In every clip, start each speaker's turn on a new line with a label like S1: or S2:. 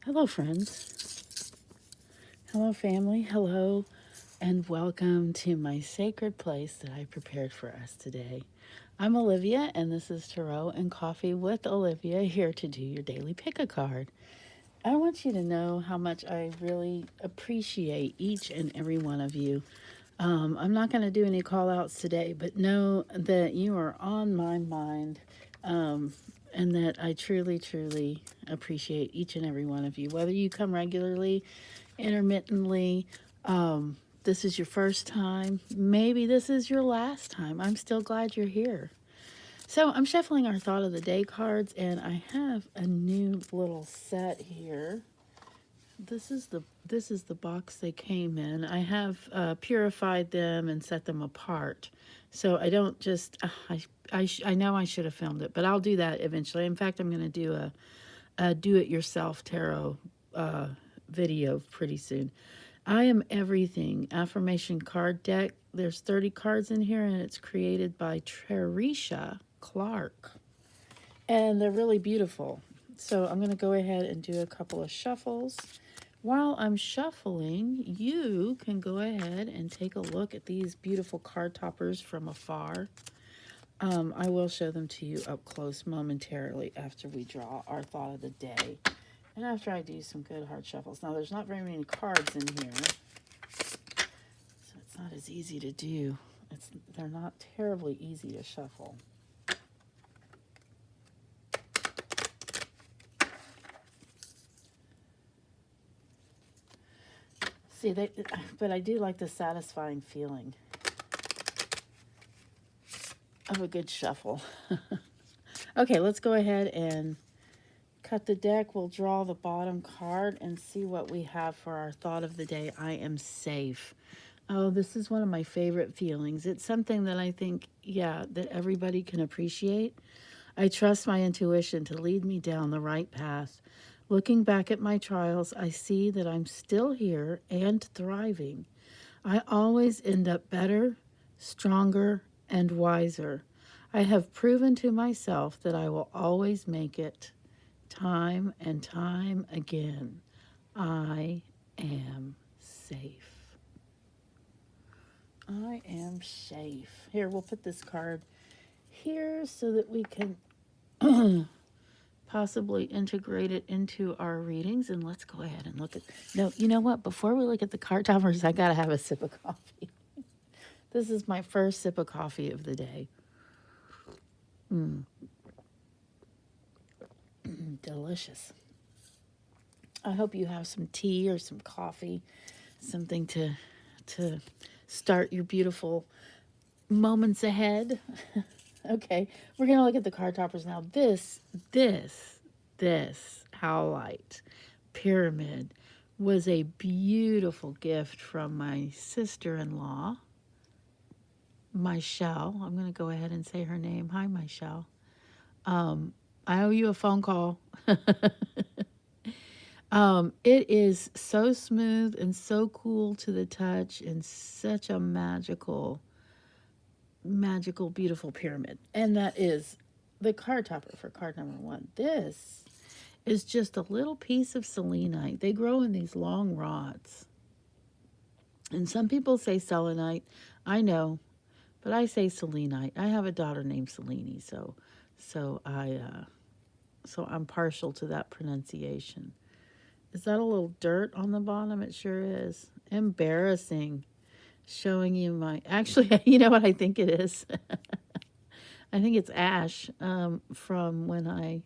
S1: Hello, friends. Hello, family. Hello, and welcome to my sacred place that I prepared for us today. I'm Olivia, and this is Tarot and Coffee with Olivia, here to do your daily pick a card. I want you to know how much I really appreciate each and every one of you. I'm not going to do any call outs today, but know that you are on my mind. Um, and that I truly, truly appreciate each and every one of you. Whether you come regularly, intermittently, this is your first time, maybe this is your last time. I'm still glad you're here. So I'm shuffling our thought of the day cards, and I have a new little set here. This is the box they came in. I have purified them and set them apart, so I don't just. I know I should have filmed it, but I'll do that eventually. In fact, I'm going to do a do-it-yourself tarot video pretty soon. I am everything affirmation card deck. There's 30 cards in here, and it's created by Tarisha Clark, and they're really beautiful. So I'm going to go ahead and do a couple of shuffles. While I'm shuffling, you can go ahead and take a look at these beautiful card toppers from afar. I will show them to you up close momentarily after we draw our thought of the day and after I do some good hard shuffles. Now, there's not very many cards in here, so it's not as easy to do. They're not terribly easy to shuffle. See, but I do like the satisfying feeling of a good shuffle. Okay, let's go ahead and cut the deck. We'll draw the bottom card and see what we have for our thought of the day. I am safe. Oh, this is one of my favorite feelings. It's something that I think, that everybody can appreciate. I trust my intuition to lead me down the right path. Looking back at my trials, I see that I'm still here and thriving. I always end up better, stronger, and wiser. I have proven to myself that I will always make it, time and time again. I am safe. I am safe. Here, we'll put this card here so that we can possibly integrate it into our readings. And let's go ahead and look at. No, you know what? Before we look at the card toppers, I gotta have a sip of coffee. This is my first sip of coffee of the day. Delicious. I hope you have some tea or some coffee, something to start your beautiful moments ahead. Okay, we're gonna look at the card toppers now. This Howlite Pyramid was a beautiful gift from my sister-in-law, Michelle. I'm gonna go ahead and say her name. Hi, Michelle. I owe you a phone call. It is so smooth and so cool to the touch and such a magical, beautiful pyramid. And that is the card topper for card number one. This is just a little piece of selenite. They grow in these long rods. And some people say selenite. I know, but I say selenite. I have a daughter named Selene, so I'm partial to that pronunciation. Is that a little dirt on the bottom? It sure is. Embarrassing. Showing you my. Actually, you know what I think it is? I think it's ash from when I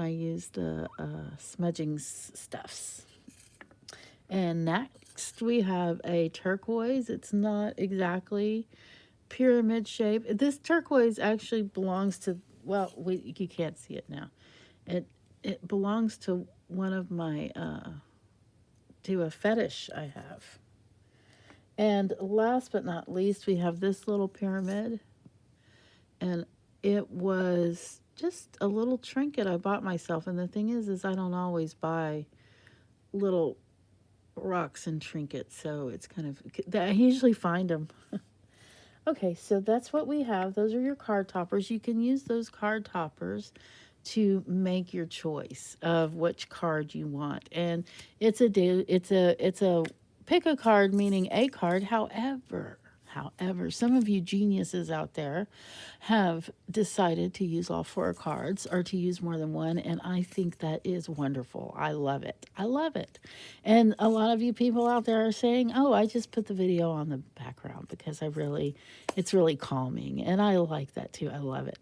S1: used the smudging stuffs. And next we have a turquoise. It's not exactly pyramid shape. This turquoise actually belongs to. Well, you can't see it now. It belongs to one of my to a fetish I have. And last but not least, we have this little pyramid, and it was just a little trinket I bought myself. And the thing is I don't always buy little rocks and trinkets, so it's kind of, I usually find them. Okay, so that's what we have. Those are your card toppers. You can use those card toppers to make your choice of which card you want. And it's a pick a card, meaning a card. However, some of you geniuses out there have decided to use all four cards or to use more than one, and I think that is wonderful. I love it. I love it. And a lot of you people out there are saying, "Oh, I just put the video on the background because it's really calming." And I like that too. I love it.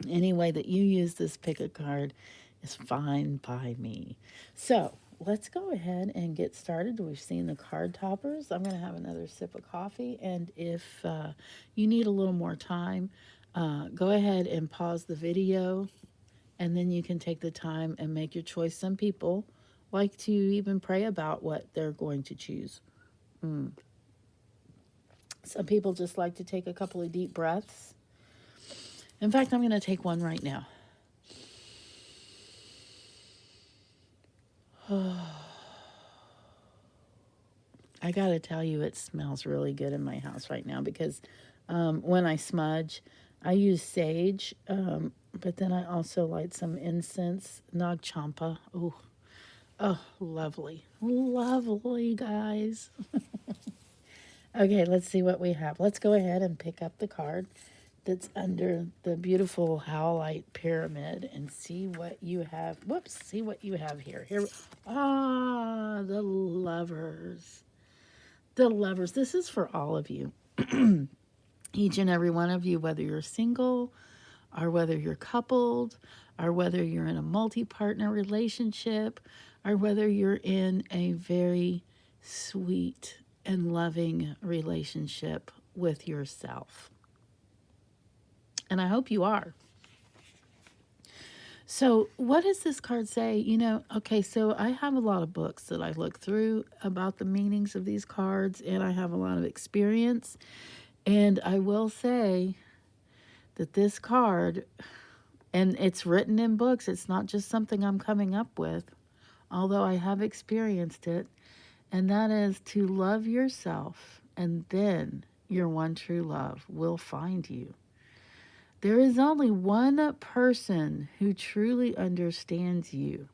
S1: Any way that you use this pick a card is fine by me. So let's go ahead and get started. We've seen the card toppers. I'm going to have another sip of coffee. And if you need a little more time, go ahead and pause the video, and then you can take the time and make your choice. Some people like to even pray about what they're going to choose. Some people just like to take a couple of deep breaths. In fact, I'm going to take one right now. I gotta tell you, it smells really good in my house right now because when I smudge, I use sage, but then I also light some incense, nag champa. Oh, lovely, lovely, guys. Okay, let's see what we have. Let's go ahead and pick up the card that's under the beautiful Howlite Pyramid and see what you have. Whoops, see what you have here. The Lovers. The Lovers. This is for all of you. Each and every one of you, whether you're single or whether you're coupled or whether you're in a multi-partner relationship or whether you're in a very sweet and loving relationship with yourself. And I hope you are. So, what does this card say? Okay, so I have a lot of books that I look through about the meanings of these cards, and I have a lot of experience. And I will say that this card, and it's written in books, it's not just something I'm coming up with, although I have experienced it, and that is to love yourself, and then your one true love will find you. There is only one person who truly understands you,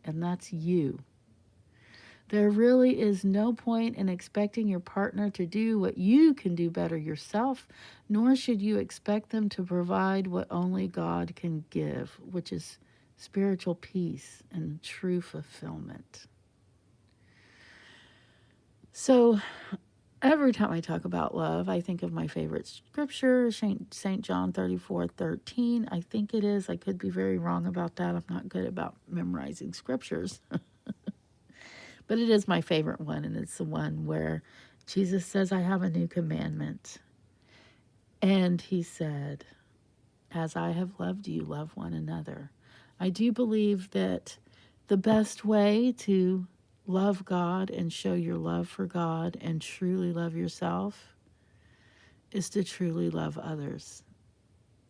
S1: and that's you. There really is no point in expecting your partner to do what you can do better yourself, nor should you expect them to provide what only God can give, which is spiritual peace and true fulfillment. So, every time I talk about love, I think of my favorite scripture, St. John 34:13. I think it is. I could be very wrong about that. I'm not good about memorizing scriptures. But it is my favorite one, and it's the one where Jesus says, I have a new commandment. And he said, as I have loved you, love one another. I do believe that the best way to love God and show your love for God and truly love yourself is to truly love others.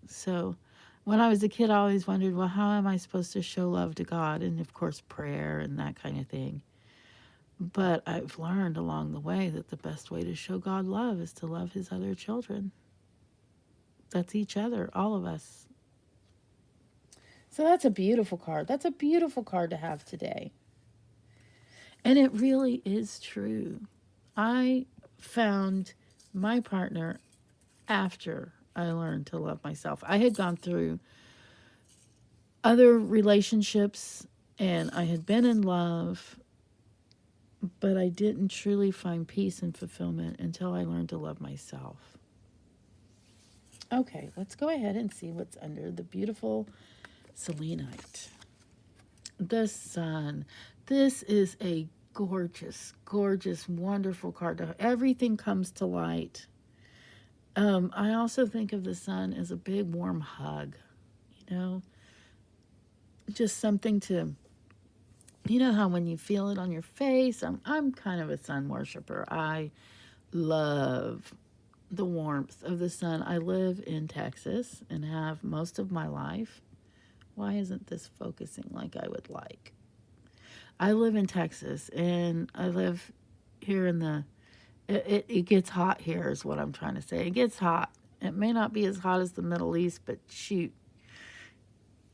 S1: So when I was a kid, I always wondered, well, how am I supposed to show love to God? And of course, prayer and that kind of thing. But I've learned along the way that the best way to show God love is to love his other children. That's each other, all of us. So that's a beautiful card. That's a beautiful card to have today. And it really is true. I found my partner after I learned to love myself. I had gone through other relationships and I had been in love, but I didn't truly find peace and fulfillment until I learned to love myself. Okay, let's go ahead and see what's under the beautiful Selenite. The Sun. This is a gorgeous, gorgeous, wonderful card. Everything comes to light. I also think of the sun as a big warm hug, just something to, how when you feel it on your face. I'm kind of a sun worshiper. I love the warmth of the sun. I live in Texas and have most of my life. Why isn't this focusing like I would like? I live in Texas and I live here in it gets hot here is what I'm trying to say. It gets hot. It may not be as hot as the Middle East, but shoot,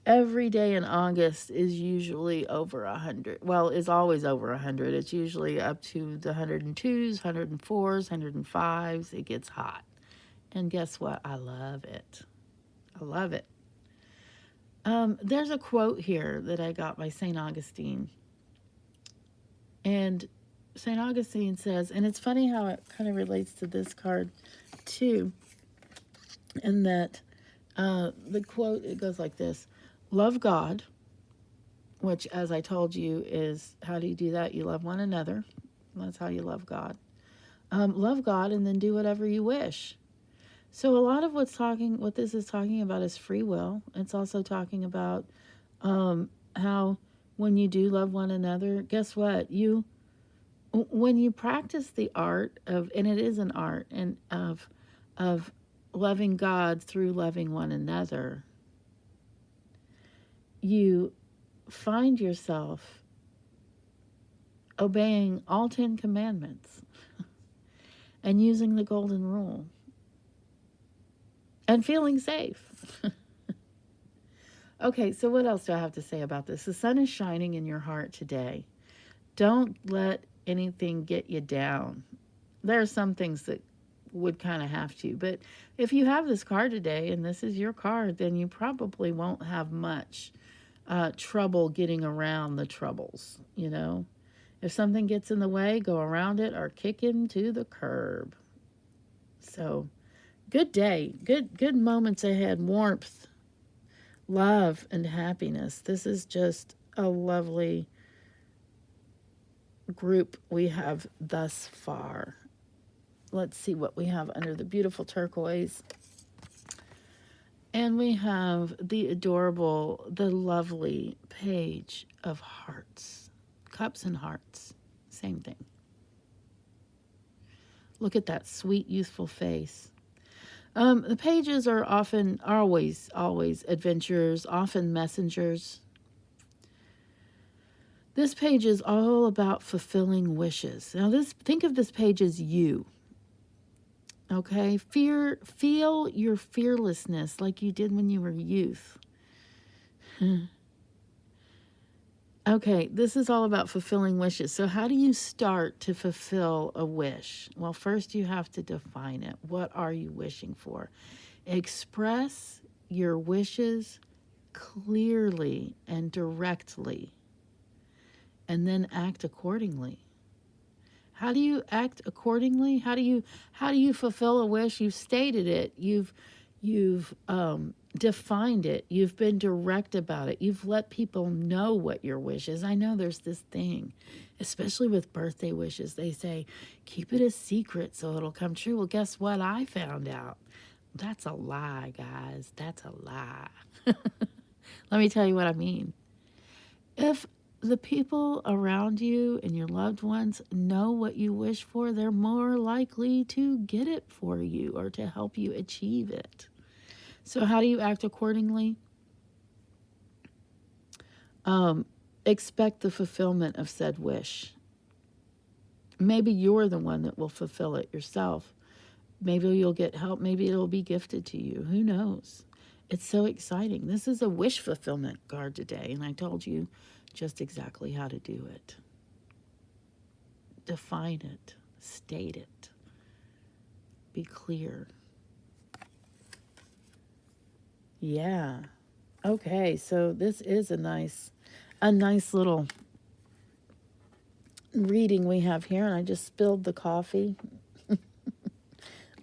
S1: Every day in August is usually over 100. Well, it's always over 100. It's usually up to the 102s, 104s, 105s. It gets hot. And guess what? I love it. I love it. There's a quote here that I got by St. Augustine. And St. Augustine says, and it's funny how it kind of relates to this card too, in that the quote, it goes like this: love God, which, as I told you, is how do you do that? You love one another. That's how you love God. Love God and then do whatever you wish. So a lot of what this is talking about is free will. It's also talking about how when you do love one another, guess what? When you practice the art of, and it is an art, and of loving God through loving one another, you find yourself obeying all 10 commandments and using the golden rule and feeling safe. Okay, so what else do I have to say about this? The sun is shining in your heart today. Don't let anything get you down. There are some things that would kind of have to, but if you have this card today and this is your card, then you probably won't have much trouble getting around the troubles, you know? If something gets in the way, go around it or kick him to the curb. So, good day. Good moments ahead. Warmth, love, and happiness. This is just a lovely group we have thus far. Let's see what we have under the beautiful turquoise. And we have the adorable, the lovely page of hearts. Cups and hearts. Same thing. Look at that sweet, youthful face. The pages are always adventurers, often messengers. This page is all about fulfilling wishes. Now, think of this page as you. Okay? Feel your fearlessness like you did when you were youth. Okay, this is all about fulfilling wishes. So how do you start to fulfill a wish? Well, first you have to define it. What are you wishing for? Express your wishes clearly and directly, and then act accordingly. How do you act accordingly? How do you fulfill a wish? You've stated it. You've defined it. You've been direct about it. You've let people know what your wish is. I know there's this thing, especially with birthday wishes. They say, keep it a secret so it'll come true. Well, guess what I found out? That's a lie, guys. That's a lie. Let me tell you what I mean. If the people around you and your loved ones know what you wish for, they're more likely to get it for you or to help you achieve it. So how do you act accordingly? Expect the fulfillment of said wish. Maybe you're the one that will fulfill it yourself. Maybe you'll get help. Maybe it'll be gifted to you. Who knows? It's so exciting. This is a wish fulfillment card today, and I told you just exactly how to do it. Define it. State it. Be clear. Yeah. Okay, so this is a nice little reading we have here, and I just spilled the coffee.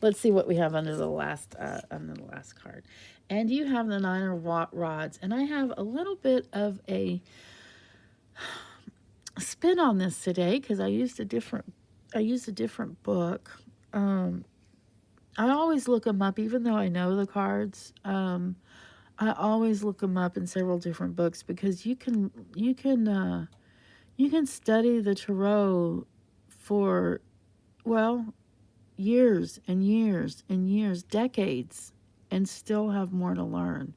S1: Let's see what we have under the last card. And you have the Nine of Rods, and I have a little bit of a spin on this today because I used a different book. I always look them up, even though I know the cards. I always look them up in several different books because you can study the tarot for, well, years and years and years, decades, and still have more to learn.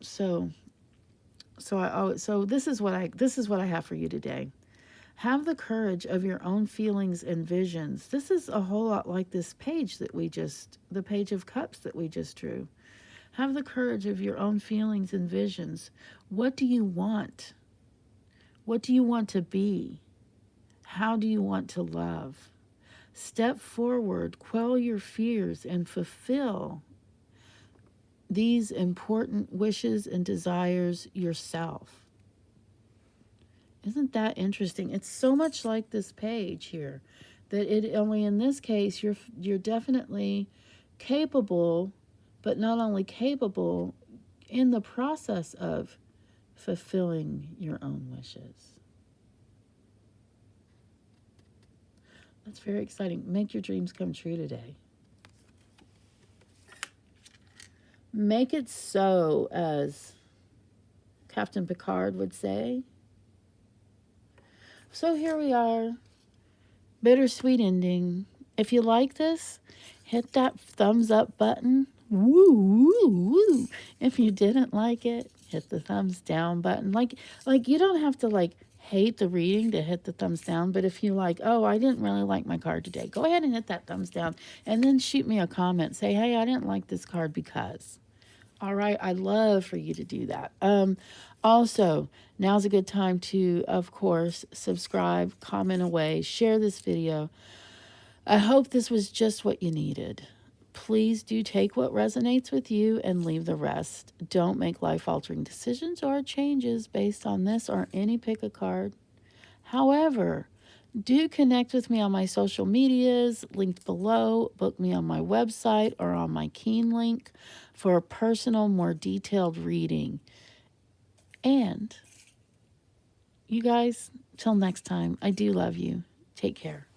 S1: So this is what I have for you today. Have the courage of your own feelings and visions. This is a whole lot like this page the Page of Cups that we just drew. Have the courage of your own feelings and visions. What do you want? What do you want to be? How do you want to love? Step forward, quell your fears, and fulfill these important wishes and desires yourself. Isn't that interesting? It's so much like this page here that it only in this case you're definitely capable, but not only capable, in the process of fulfilling your own wishes. That's very exciting. Make your dreams come true today. Make it so, as Captain Picard would say. So here we are. Bittersweet ending. If you like this, hit that thumbs up button. Woo, woo, woo. If you didn't like it, hit the thumbs down button. Like you don't have to hate the reading to hit the thumbs down, but if you oh, I didn't really like my card today, go ahead and hit that thumbs down and then shoot me a comment. Say, hey, I didn't like this card because. All right, I'd love for you to do that. Also, now's a good time to, of course, subscribe, comment away, share this video. I hope this was just what you needed. Please do take what resonates with you and leave the rest. Don't make life-altering decisions or changes based on this or any pick a card. However, do connect with me on my social medias, linked below. Book me on my website or on my Keen link for a personal, more detailed reading. And you guys, till next time, I do love you. Take care.